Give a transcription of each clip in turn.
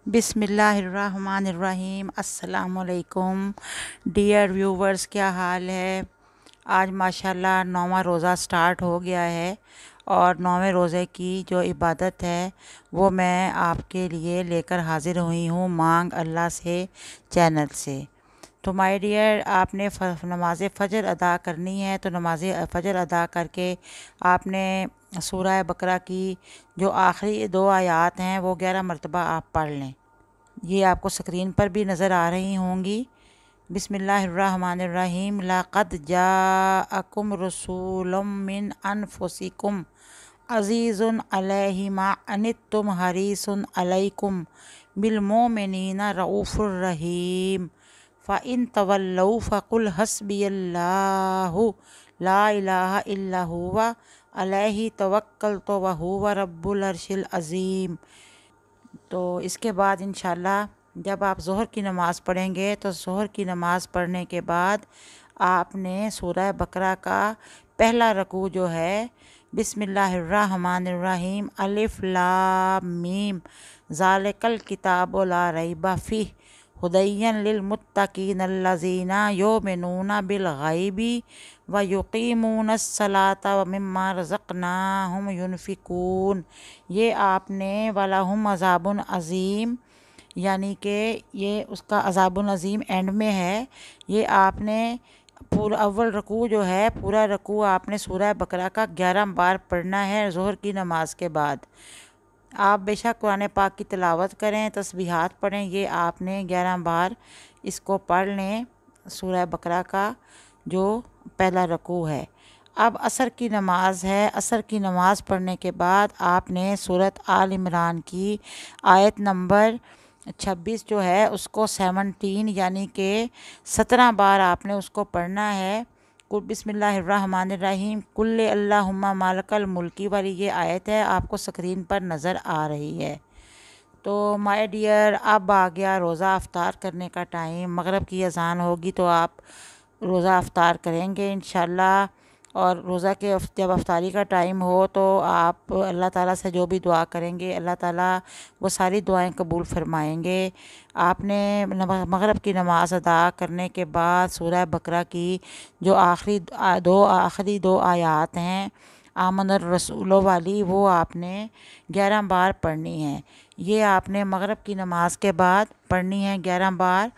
बिस्मिल्लाहिर्रहमानिर्रहीम। अस्सलाम वालेकुम डियर व्यूवर्स, क्या हाल है। आज माशाल्लाह 9वां रोज़ा स्टार्ट हो गया है और 9वें रोज़े की जो इबादत है वो मैं आपके लिए लेकर हाज़िर हुई हूँ मांग अल्लाह से चैनल से। तो माय डियर, आपने नमाज़ फ़जर अदा करनी है तो नमाज़ फ़जर अदा करके आपने सूरह बकरा की जो आखिरी 2 आयात हैं वो 11 मरतबा आप पढ़ लें। ये आपको स्क्रीन पर भी नज़र आ रही होंगी। बिस्मिल्लाहिर्रहमानिर्रहीम। लक़द जाअकुम रसूलुम मिन अनफुसिकुम अज़ीज़ुन अलैहि मा अनित्तुम हरीसुन अलैकुम बिल मोमिनीना रऊफ़ुर रहीम। फ़इन तवल्लौ फ़कुल हस्बियल्लाहु ला इलाहा इल्ला हुवा अलैहि तवक्कलतु व हुवा रब्बुल अर्शिल अज़ीम। तो इसके बाद इंशाल्लाह जब आप ज़ोहर की नमाज़ पढ़ेंगे तो ज़ोहर की नमाज़ पढ़ने के बाद आपने सूरह बकरा का पहला रकू जो है बिस्मिल्लाहिर्रहमानिर्रहीम अलिफ लाम मीम ज़ालिकल किताबु ला रैबा फ़ीह हुदैयन लिल मुत्तक़ीन अल्लज़ीना युमिनूना बिल गैबि व युक़ीमूनस सलाता व मिम्मा रज़क़नाहुम युनफ़िकून। ये आपने वलहुम अज़ाबुन अज़ीम, यानी कि ये उसका अज़ाबुन अज़ीम एंड में है। ये आपने पूरा अव्वल रकू जो है पूरा रकू आपने सूरह बकरा का 11 बार पढ़ना है ज़ोहर की नमाज के बाद। आप बेशक कुरान पाक की तिलावत करें, तस्बीहात पढ़ें, ये आपने 11 बार इसको पढ़ लें सूरह बकरा का जो पहला रकू है। अब असर की नमाज है। असर की नमाज़ पढ़ने के बाद आपने सूरत आल इमरान की आयत नंबर 26 जो है उसको 17 यानी कि 17 बार आपने उसको पढ़ना है। कुल बिस्मिल्लाहिर्रहमानिर्रहीम कुल्ले अल्लाहुम्मा मालकल मुल्की वाली ये आयत है, आपको स्क्रीन पर नज़र आ रही है। तो माय डियर, अब आ गया रोज़ा अफ्तार करने का टाइम। मगरिब की अज़ान होगी तो आप रोज़ा अफ्तार करेंगे इंशाल्लाह। और रोज़ा के जब अफ्तारी का टाइम हो तो आप अल्लाह ताला से जो भी दुआ करेंगे अल्लाह ताला वो सारी दुआएं कबूल फरमाएंगे। आपने मगरिब की नमाज़ अदा करने के बाद सूरह बकरा की जो आखिरी दो आयात हैं आमनर रसूलो वाली, वो आपने 11 बार पढ़नी है। ये आपने मगरिब की नमाज के बाद पढ़नी है 11 बार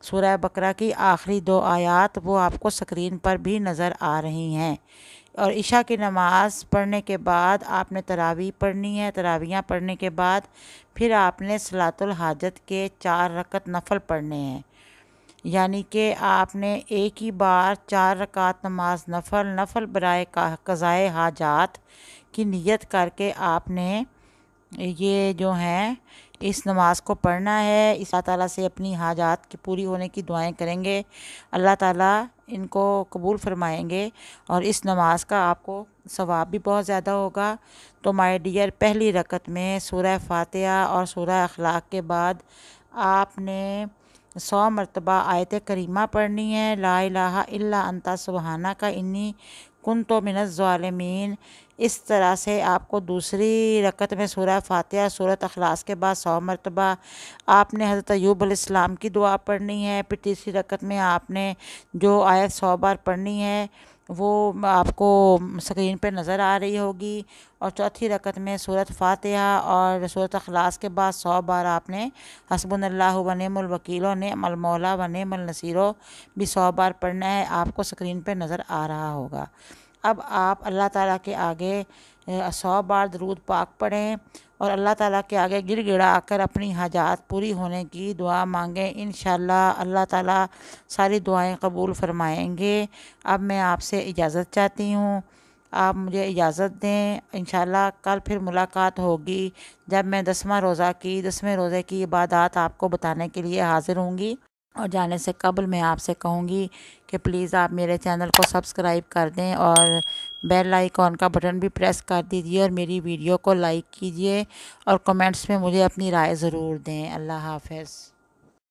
सूरह बकरा की आखिरी 2 आयात, वो आपको स्क्रीन पर भी नज़र आ रही हैं। और इशा की नमाज़ पढ़ने के बाद आपने तरावी पढ़नी है। तरावियाँ पढ़ने के बाद फिर आपने सलातुल हाजत के 4 रकत नफल पढ़ने हैं, यानी कि आपने एक ही बार 4 रकात नमाज नफल बराए क़ज़ाए हाजात की नियत करके आपने ये जो हैं इस नमाज़ को पढ़ना है। इस अल्लाह ताला से अपनी हाजात की पूरी होने की दुआएं करेंगे, अल्लाह ताला इनको कबूल फरमाएंगे और इस नमाज का आपको सवाब भी बहुत ज़्यादा होगा। तो माय डियर, पहली रकत में सूरह फातिहा और सूरह अखलाक के बाद आपने 100 मरतबा आयत करीमा पढ़नी है, ला इलाहा इल्ला अंता सुबहानका इन्नी कुन्तु मिनज़ ज़ालिमीन। इस तरह से आपको दूसरी रकत में सूरह फातिहा सूरत अखलास के बाद 100 मरतबा आपने हज़रत अय्यूब अलैहिस्सलाम की दुआ पढ़नी है। फिर तीसरी रकत में आपने जो आयत 100 बार पढ़नी है वो आपको स्क्रीन पे नज़र आ रही होगी। और चौथी रकत में सूरत फातिहा और सूरत अखलास के बाद 100 बार आपने हस्बुनल्लाहु व निअमल वकील व निअमल मौला व निअमल नसीरो भी 100 बार पढ़ना है, आपको स्क्रीन पे नज़र आ रहा होगा। अब आप अल्लाह ताला के आगे 100 बार दरूद पाक पढ़ें और अल्लाह ताला के आगे गिड़गिड़ा कर अपनी हाजात पूरी होने की दुआ मांगें। इंशाल्लाह अल्लाह ताला सारी दुआएं कबूल फरमाएंगे। अब मैं आपसे इजाज़त चाहती हूँ, आप मुझे इजाज़त दें। इंशाल्लाह कल फिर मुलाकात होगी जब मैं 10वें रोज़े की इबादत आपको बताने के लिए हाज़िर होंगी। और जाने से कबल मैं आपसे कहूँगी कि प्लीज़ आप मेरे चैनल को सब्सक्राइब कर दें और बेल आइकॉन का बटन भी प्रेस कर दीजिए और मेरी वीडियो को लाइक कीजिए और कमेंट्स में मुझे अपनी राय ज़रूर दें। अल्लाह हाफ़िज़।